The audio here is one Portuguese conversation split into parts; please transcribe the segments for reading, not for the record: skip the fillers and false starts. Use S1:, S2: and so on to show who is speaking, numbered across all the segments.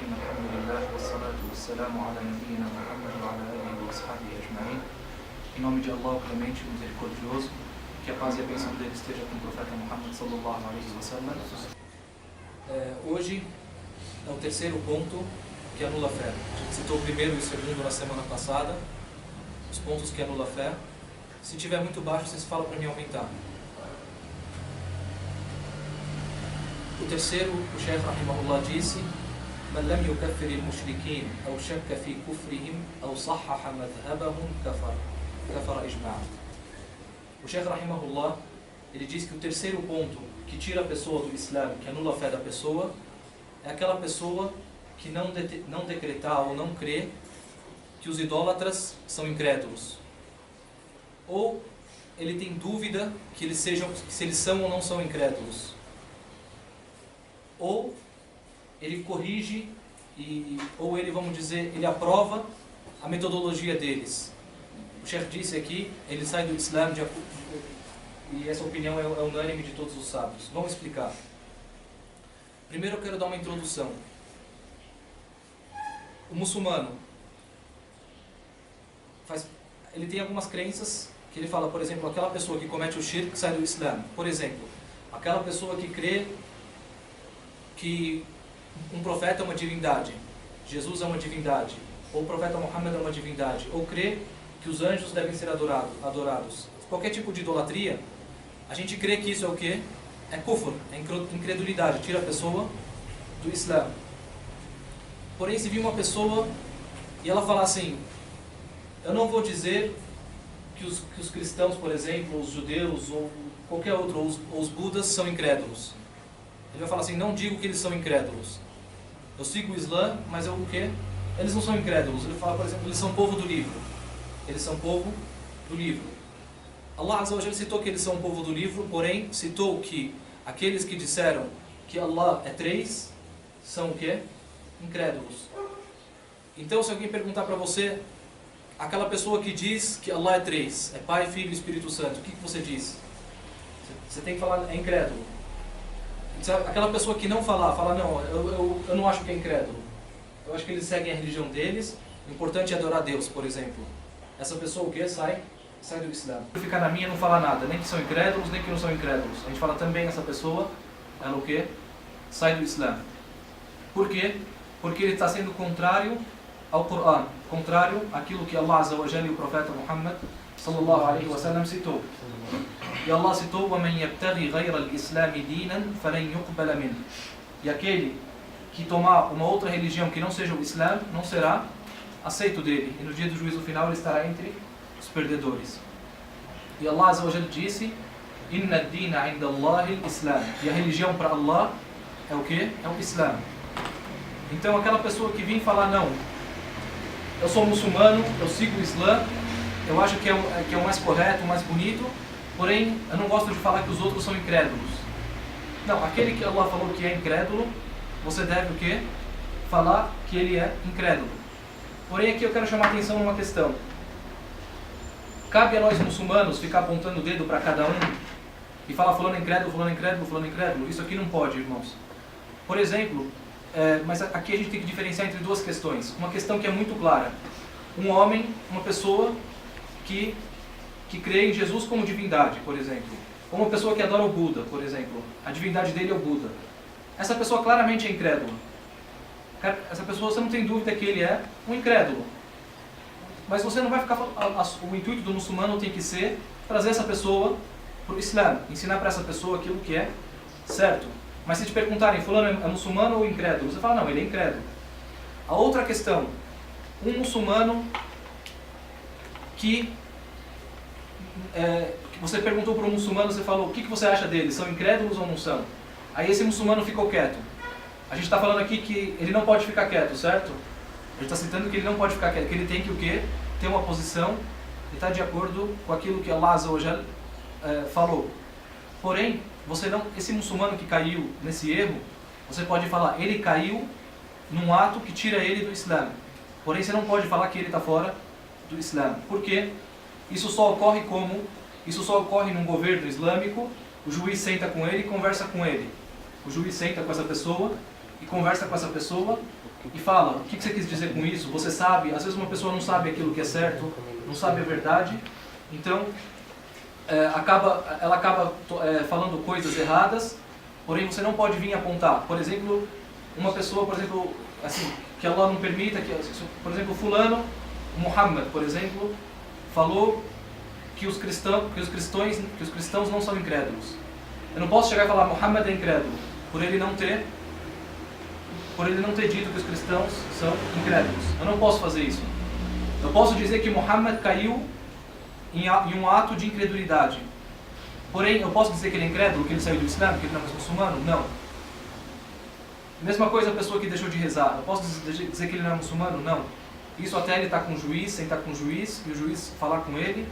S1: الرحيم الحمد لله والصلاة والسلام على نبينا محمد وعلى آله وصحبه أجمعين. Em nome de Allah, o clemente e misericordioso, que a paz e a bênção dele esteja com o profeta Muhammad sallallahu alaihi wasallam. Hoje é o terceiro ponto que anula a fé. A gente citou o primeiro e o segundo na semana passada, os pontos que anula a fé. Se estiver muito baixo, vocês falam para mim aumentar. O terceiro, o Shaykh rahimahullah disse: "Man lam yukaffir al-mushrikeen aw shakka fi kufrihim aw sahhaha madhhabahum kafara ijma'a." O Shaykh rahimahullah, ele diz que o terceiro ponto que tira a pessoa do Islã, que anula a fé da pessoa, é aquela pessoa que não decretar ou não crer que os idólatras são incrédulos, ou ele tem dúvida que se eles são ou não são incrédulos, ou ele corrige ou ele, vamos dizer, ele aprova a metodologia deles. O Sheikh disse aqui, ele sai do Islã e essa opinião é unânime de todos os sábios. Vamos explicar. Primeiro eu quero dar uma introdução. O muçulmano ele tem algumas crenças que ele fala, por exemplo, aquela pessoa que comete o shirk sai do Islã. Por exemplo, aquela pessoa que crê que um profeta é uma divindade, Jesus é uma divindade, ou o profeta Muhammad é uma divindade, ou crê que os anjos devem ser adorados. Qualquer tipo de idolatria, a gente crê que isso é o quê? É kufr, é incredulidade, tira a pessoa do Islã. Porém, se vir uma pessoa e ela falar assim: eu não vou dizer que os cristãos, por exemplo, os judeus, ou qualquer outro, ou os budas são incrédulos. Ele vai falar assim: não digo que eles são incrédulos. Eu sigo o Islã, mas o quê? Eles não são incrédulos. Ele fala, por exemplo, eles são povo do livro. Eles são povo do livro. Allah Azza wa Jalla citou que eles são povo do livro, porém citou que aqueles que disseram que Allah é três são o quê? Incrédulos. Então, se alguém perguntar para você, aquela pessoa que diz que Allah é três, é Pai, Filho e Espírito Santo, o que você diz? Você tem que falar, é incrédulo. Aquela pessoa que não fala, não, eu não acho que é incrédulo. Eu acho que eles seguem a religião deles, o importante é adorar Deus, por exemplo. Essa pessoa o quê? Sai do Islã. Ficar na minha, não falar nada, nem que são incrédulos, nem que não são incrédulos. A gente fala também, essa pessoa, ela o quê? Sai do Islã. Por quê? Porque ele está sendo contrário ao Corão, contrário àquilo que Allah Azza wa Jalla e o profeta Muhammad sallallahu alaihi wasallam citou. E Allah citou: وَمَنْ يَبْتَغِي غَيْرَ الْإِسْلَامِ دِينًا فَلَنْ يُقْبَلَ مِنْهُ. E aquele que tomar uma outra religião que não seja o Islã, não será aceito dele. E no dia do juízo final ele estará entre os perdedores. E Allah Azza wa Jalla disse: إِنَّ الدِّينَ عِنْدَ اللَّهِ الْإِسْلَامِ. E a religião para Allah é o quê? É o Islã. Então aquela pessoa que vem falar: não, eu sou muçulmano, eu sigo o Islã, eu acho que é o mais correto, o mais bonito, porém eu não gosto de falar que os outros são incrédulos. Não, aquele que Allah falou que é incrédulo, você deve o quê? Falar que ele é incrédulo. Porém aqui eu quero chamar a atenção numa questão. Cabe a nós muçulmanos ficar apontando o dedo para cada um e falar fulano é incrédulo, fulano é incrédulo, fulano é incrédulo? Isso aqui não pode, irmãos. Por exemplo, mas aqui a gente tem que diferenciar entre duas questões. Uma questão que é muito clara: um homem, uma pessoa que crê em Jesus como divindade, por exemplo, ou uma pessoa que adora o Buda, por exemplo, a divindade dele é o Buda. Essa pessoa claramente é incrédula. Essa pessoa, você não tem dúvida que ele é um incrédulo. Mas você não vai ficar... O intuito do muçulmano tem que ser trazer essa pessoa para o Islã, ensinar para essa pessoa aquilo que é certo. Mas se te perguntarem, fulano é muçulmano ou incrédulo? Você fala, não, ele é incrédulo. A outra questão: um muçulmano que você perguntou para um muçulmano, você falou, o que você acha deles? São incrédulos ou não são? Aí esse muçulmano ficou quieto. A gente está falando aqui que ele não pode ficar quieto, certo? A gente está citando que ele não pode ficar quieto, que ele tem que o quê? Ter uma posição e estar de acordo com aquilo que Allah Azza wa Jalla falou. Porém, esse muçulmano que caiu nesse erro, você pode falar, ele caiu num ato que tira ele do Islã. Porém, você não pode falar que ele está fora do Islã. Por quê? Isso só ocorre num governo islâmico. O juiz senta com ele e conversa com ele. O juiz senta com essa pessoa e conversa com essa pessoa e fala, o que você quis dizer com isso? Você sabe, às vezes uma pessoa não sabe aquilo que é certo, não sabe a verdade, então ela acaba falando coisas erradas, porém você não pode vir apontar. Por exemplo, uma pessoa, por exemplo, assim, que Allah não permita, por exemplo, fulano, Muhammad, por exemplo, falou que os cristãos não são incrédulos. Eu não posso chegar e falar Muhammad é incrédulo, por ele não ter dito que os cristãos são incrédulos. Eu não posso fazer isso. Eu posso dizer que Muhammad caiu em um ato de incredulidade. Porém, eu posso dizer que ele é incrédulo, que ele saiu do Islã, que ele não é muçulmano? Não. Mesma coisa a pessoa que deixou de rezar. Eu posso dizer que ele não é muçulmano? Não. Isso até ele estar com o juiz, sentar com o juiz, e o juiz falar com ele.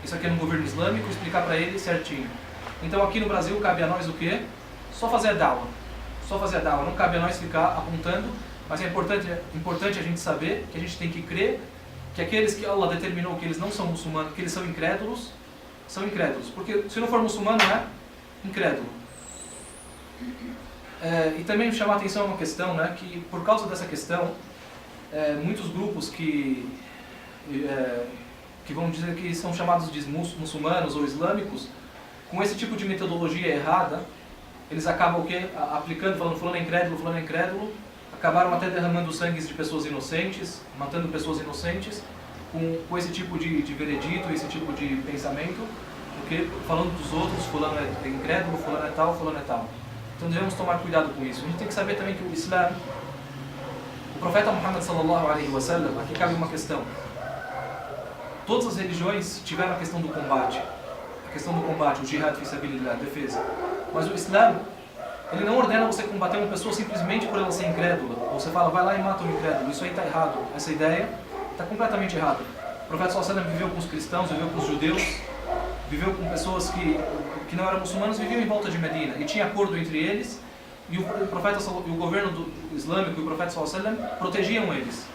S1: Isso aqui é no governo islâmico, explicar para ele certinho. Então aqui no Brasil cabe a nós o quê? Só fazer a da'wah. Só fazer a da'wah. Não cabe a nós ficar apontando, mas é importante a gente saber que a gente tem que crer que aqueles que Allah determinou que eles não são muçulmanos, que eles são incrédulos. Porque se não for muçulmano, é incrédulo. E também chamar a atenção a uma questão, né, que por causa dessa questão, muitos grupos que vão dizer que são chamados de muçulmanos ou islâmicos, com esse tipo de metodologia errada, eles acabam aplicando, falando fulano é incrédulo, acabaram até derramando sangue de pessoas inocentes, matando pessoas inocentes, com esse tipo de veredito, esse tipo de pensamento, porque falando dos outros, fulano é incrédulo, fulano é tal, fulano é tal. Então devemos tomar cuidado com isso. A gente tem que saber também que o Islã, o profeta Muhammad sallallahu alaihi wasallam, aqui cabe uma questão. Todas as religiões tiveram a questão do combate, o jihad fi sabilillah, a defesa. Mas o Islã, ele não ordena você combater uma pessoa simplesmente por ela ser incrédula. Ou você fala, vai lá e mata um incrédulo. Isso aí está errado. Essa ideia está completamente errada. O profeta sallallahu alaihi wasallam viveu com os cristãos, viveu com os judeus, viveu com pessoas que não eram muçulmanas, viviam em volta de Medina. E tinha acordo entre eles, e o governo islâmico e o profeta sallallahu alaihi wasallam protegiam eles.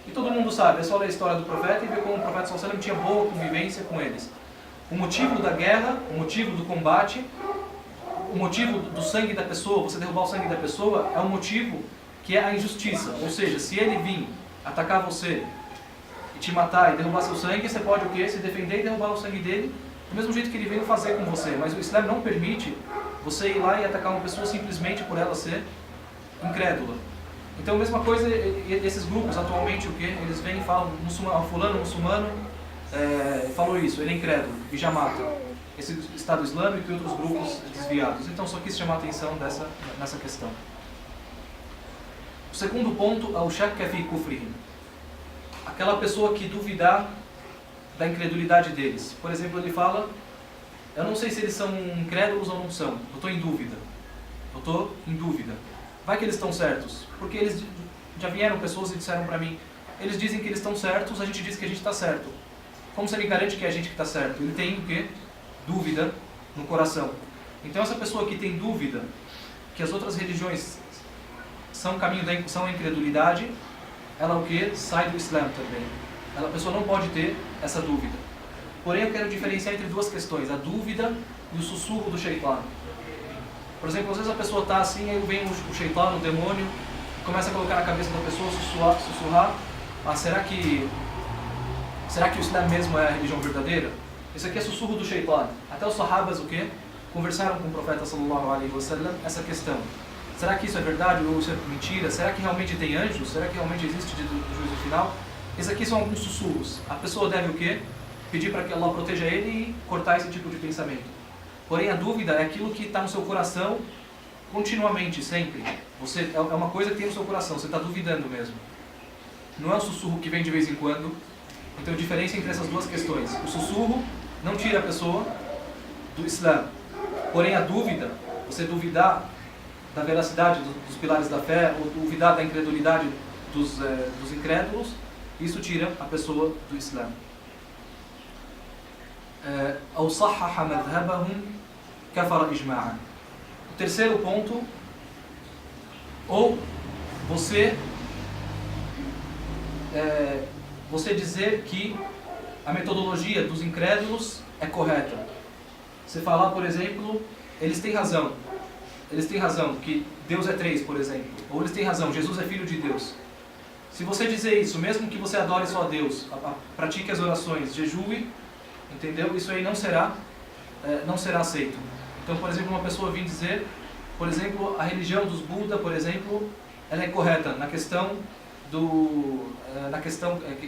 S1: E todo mundo sabe, é só ler a história do profeta e ver como o profeta sallallahu alaihi wasallam tinha boa convivência com eles. O motivo da guerra, o motivo do combate, o motivo do sangue da pessoa, você derrubar o sangue da pessoa, é um motivo que é a injustiça. Ou seja, se ele vir atacar você e te matar e derrubar seu sangue, você pode o quê? Se defender e derrubar o sangue dele, do mesmo jeito que ele veio fazer com você. Mas o Islã não permite você ir lá e atacar uma pessoa simplesmente por ela ser incrédula. Então, a mesma coisa, esses grupos atualmente, o quê? Eles vêm e falam, fulano muçulmano falou isso, ele é incrédulo e já mata. Esse Estado Islâmico e outros grupos desviados. Então, só quis chamar a atenção nessa questão. O segundo ponto é o shakka fi kufrihim. Aquela pessoa que duvidar da incredulidade deles. Por exemplo, ele fala, eu não sei se eles são incrédulos ou não são, eu estou em dúvida. Vai que eles estão certos, porque eles já vieram pessoas e disseram para mim, eles dizem que eles estão certos, a gente diz que a gente está certo. Como você me garante que é a gente que está certo? Ele tem o quê? Dúvida no coração. Então essa pessoa que tem dúvida que as outras religiões são a incredulidade, ela o quê? Sai do Islã também. A pessoa não pode ter essa dúvida. Porém, eu quero diferenciar entre duas questões, a dúvida e o sussurro do Shaitan. Por exemplo, às vezes a pessoa está assim, aí vem o Shaitan, o demônio, começa a colocar na cabeça da pessoa, sussurrar, será que o Islã mesmo é a religião verdadeira? Isso aqui é sussurro do Shaitan. Até os sahabas o quê? Conversaram com o profeta sallallahu alaihi wasallam essa questão. Será que isso é verdade ou isso é mentira? Será que realmente tem anjos? Será que realmente existe o juízo final? Esses aqui são alguns sussurros. A pessoa deve o quê? Pedir para que Allah proteja ele e cortar esse tipo de pensamento. Porém, a dúvida é aquilo que está no seu coração continuamente, sempre. É uma coisa que tem no seu coração, você está duvidando mesmo. Não é um sussurro que vem de vez em quando. Então, a diferença entre essas duas questões. O sussurro não tira a pessoa do Islã. Porém, a dúvida, você duvidar da veracidade dos pilares da fé, ou duvidar da incredulidade dos incrédulos, isso tira a pessoa do Islã. أو صحح مذهبهم كفر إجماعا. O terceiro ponto, ou você dizer que a metodologia dos incrédulos é correta. Você falar, por exemplo, eles têm razão. eles têm razão que Deus é 3, por exemplo, ou eles têm razão, Jesus é Filho de Deus. Se você dizer isso, mesmo que você adore só a Deus, pratique as orações, jejue, entendeu? Isso aí não será aceito. Então, por exemplo, uma pessoa vir dizer, por exemplo, a religião dos Buda, por exemplo, ela é correta na questão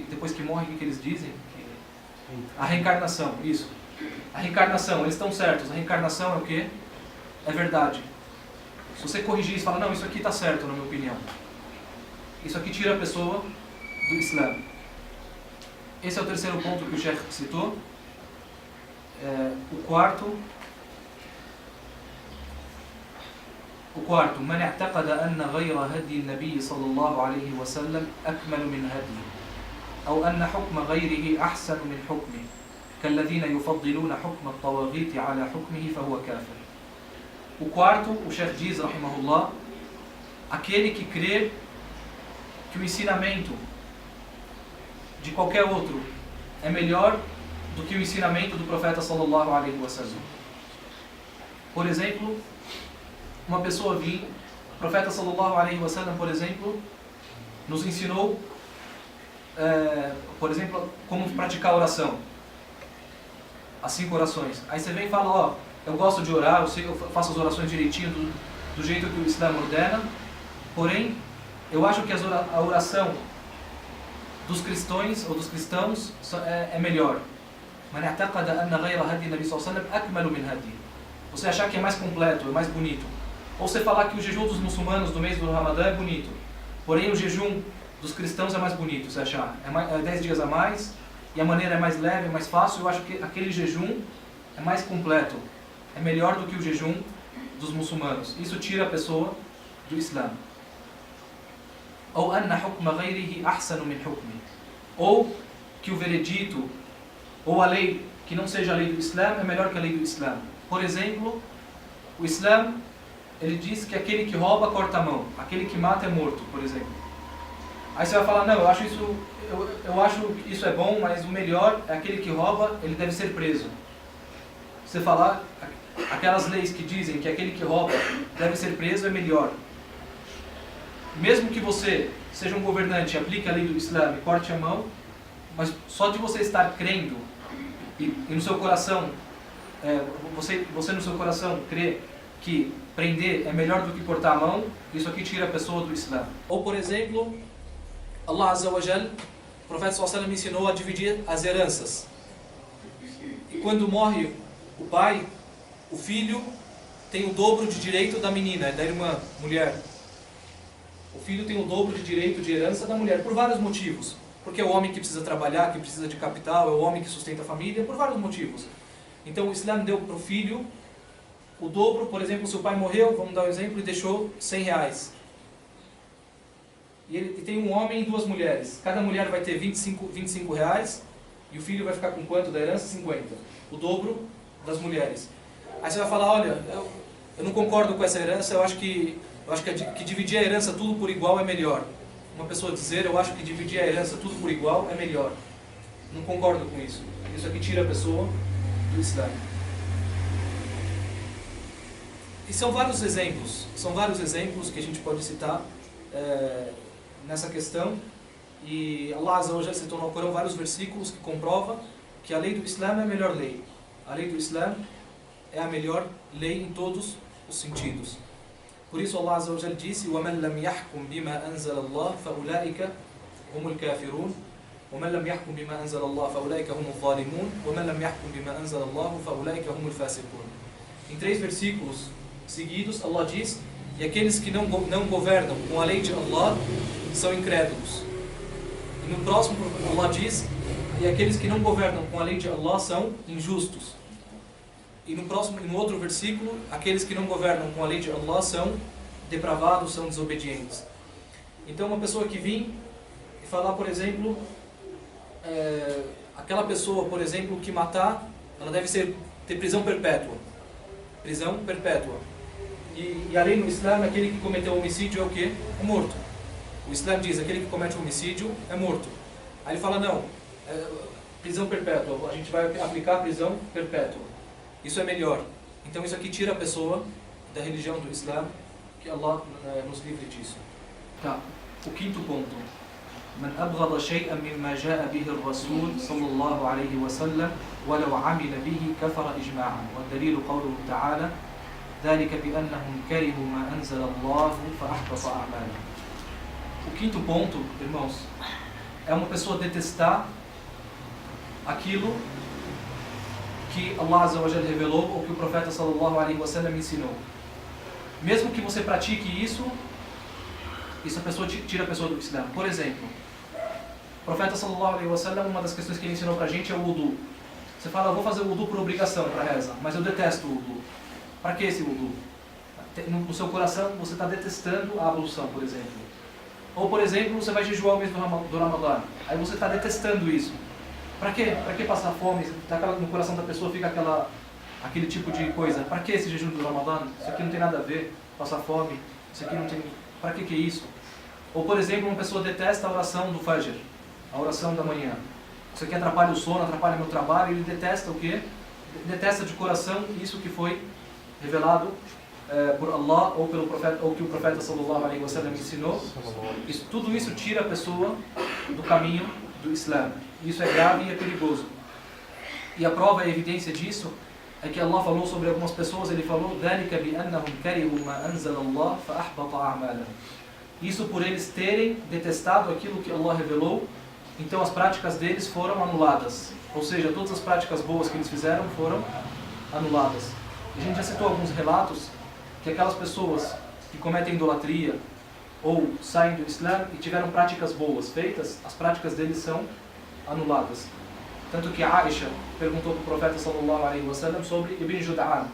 S1: depois que morre, o que eles dizem? A reencarnação, isso. A reencarnação, eles estão certos. A reencarnação é o quê? É verdade. Se você corrigir e falar, não, isso aqui está certo, na minha opinião. Isso aqui tira a pessoa do Islã. Esse é o terceiro ponto que o Sheikh citou. O quarto, من اعتقد أن غير هدي النبي صلى الله عليه وسلم أكمل من هديه أو أن حكم غيره أحسن من حكمه كالذين يفضلون حكم الطواغيت على حكمه فهو كافر. O quarto, o Sheikh diz, rahimahullah, aquele que crê que o ensinamento de qualquer outro é melhor do que o ensinamento do profeta sallallahu alaihi wasallam. Por exemplo, uma pessoa vir, o profeta sallallahu alaihi wasallam, por exemplo, nos ensinou, por exemplo, como praticar a oração, as 5 orações. Aí você vem e fala, ó, eu gosto de orar, eu faço as orações direitinho do jeito que o Islã ordena, porém, eu acho que a oração dos cristãos ou dos cristãos é melhor. Você achar que é mais completo, é mais bonito. Ou você falar que o jejum dos muçulmanos do mês do Ramadã é bonito, porém o jejum dos cristãos é mais bonito, você achar. É 10 dias a mais, e a maneira é mais leve, é mais fácil. Eu acho que aquele jejum é mais completo, é melhor do que o jejum dos muçulmanos. Isso tira a pessoa do Islã. Ou que o veredito ou a lei que não seja a lei do Islã é melhor que a lei do Islã. Por exemplo, o Islã, ele diz que aquele que rouba corta a mão, aquele que mata é morto, por exemplo. Aí você vai falar, não, eu acho que isso é bom, mas o melhor é aquele que rouba, ele deve ser preso. Você falar, aquelas leis que dizem que aquele que rouba deve ser preso é melhor. Mesmo que você seja um governante, aplique a lei do Islã e corte a mão, mas só de você estar crendo e no seu coração, você no seu coração crê que prender é melhor do que cortar a mão, isso aqui tira a pessoa do Islã. Ou, por exemplo, Allah Azza wa Jal, o profeta sallallahu alaihi wasallam ensinou a dividir as heranças. E quando morre o pai, o filho tem o dobro de direito da menina, da irmã, mulher. O filho tem o dobro de direito de herança da mulher, por vários motivos. Porque é o homem que precisa trabalhar, que precisa de capital, é o homem que sustenta a família, por vários motivos. Então o Islã deu para o filho o dobro. Por exemplo, se o pai morreu, vamos dar um exemplo, e deixou 100 reais. E ele tem um homem e 2 mulheres. Cada mulher vai ter 25 reais, e o filho vai ficar com quanto da herança? 50. O dobro das mulheres. Aí você vai falar, olha, eu não concordo com essa herança, eu acho que dividir a herança tudo por igual é melhor. Uma pessoa dizer, eu acho que dividir a herança tudo por igual é melhor. Não concordo com isso. Isso aqui tira a pessoa do Islã. E são vários exemplos que a gente pode citar nessa questão. E Allah Azza wa Jalla citou no Corão vários versículos que comprovam que a lei do Islã é a melhor lei. A lei do Islã é a melhor lei em todos os sentidos. Por isso Allah Azza wa Jalla disse: وَمَنْ لَمْ يَحْكُمْ بِمَا أَنزَلَ اللَّهُ فَأُولَٰئِكَ هُمُ الْكَافِرُونَ وَمَنْ لَمْ يَحْكُمْ بِمَا أَنزَلَ اللَّهُ فَأُولَٰئِكَ هُمُ الظَّالِمُونَ وَمَنْ لَمْ يَحْكُمْ بِمَا أَنزَلَ اللَّهُ فَأُولَٰئِكَ هُمُ الْفَاسِقُونَ. Em 3 versículos seguidos, Allah diz: e aqueles que não governam com a lei de Allah são incrédulos. E no próximo Allah diz: e aqueles que não governam com a lei de Allah são injustos. E no outro versículo, aqueles que não governam com a lei de Allah são depravados, são desobedientes. Então uma pessoa que vir e falar, por exemplo, aquela pessoa, por exemplo, que matar, ela deve ter prisão perpétua. Prisão perpétua. E a lei no Islã, aquele que cometeu homicídio é o quê? É morto. O Islã diz, aquele que comete homicídio é morto. Aí ele fala, não, prisão perpétua, a gente vai aplicar a prisão perpétua. Isso é melhor. Então isso aqui tira a pessoa da religião do Islã, que Allah nos livre disso. Tá. O quinto ponto. من أبغض شيئا مما جاء به الرسول صلى الله عليه وسلم ولو عمل به كفر إجماعا والدليل قوله تعالى ذلك بأنهم كرهوا ما أنزل الله فأحبط أعمالهم. O quinto ponto, irmãos, é uma pessoa detestar aquilo que Allah Azza wa Jalla revelou ou que o profeta sallallahu alaihi wasallam ensinou. Mesmo que você pratique isso a pessoa tira a pessoa do Islã. Por exemplo, o profeta sallallahu alaihi wasallam, uma das questões que ele ensinou pra gente é o wudu. Você fala, eu vou fazer o wudu por obrigação, para reza, mas eu detesto o wudu. Para que esse wudu? No seu coração você está detestando a ablução, por exemplo. Ou, por exemplo, você vai jejuar o mês do Ramadã. Aí você está detestando isso. Para quê? Para que passar fome? No coração da pessoa fica aquele tipo de coisa. Para que esse jejum do Ramadã? Isso aqui não tem nada a ver. Passar fome. Isso aqui não tem... Para que é isso? Ou, por exemplo, uma pessoa detesta a oração do Fajr, a oração da manhã. Isso aqui atrapalha o sono, atrapalha o meu trabalho. Ele detesta o quê? Detesta de coração isso que foi revelado por Allah ou pelo profeta, ou que o profeta sallallahu alaihi wasallam ensinou. Tudo isso tira a pessoa do caminho do Islã. Isso é grave e é perigoso. E a prova e a evidência disso é que Allah falou sobre algumas pessoas. Ele falou: "Dhalika bi annahum karihu ma anzala Allah fa ahbata a'malahum." Isso por eles terem detestado aquilo que Allah revelou, então as práticas deles foram anuladas. Ou seja, todas as práticas boas que eles fizeram foram anuladas. A gente já citou alguns relatos que aquelas pessoas que cometem idolatria ou saem do Islã e tiveram práticas boas feitas, as práticas deles são anuladas. Tanto que Aisha perguntou para o profeta sallallahu alaihi wasallam sobre Ibn Jud'an,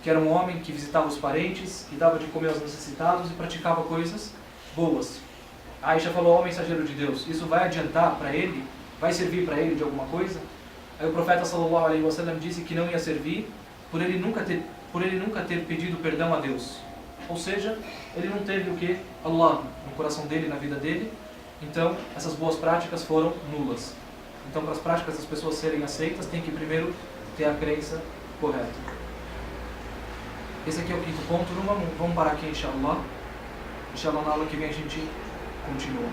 S1: que era um homem que visitava os parentes, que dava de comer aos necessitados e praticava coisas boas. Aisha falou: "Ó mensageiro de Deus, isso vai adiantar para ele? Vai servir para ele de alguma coisa?" Aí o profeta sallallahu alaihi wasallam disse que não ia servir por ele nunca ter pedido perdão a Deus. Ou seja, ele não teve o que? Allah no coração dele, na vida dele. Então, essas boas práticas foram nulas. Então, para as práticas das pessoas serem aceitas, tem que primeiro ter a crença correta. Esse aqui é o quinto ponto. Vamos parar aqui, inshallah. Inshallah, na aula que vem a gente continua.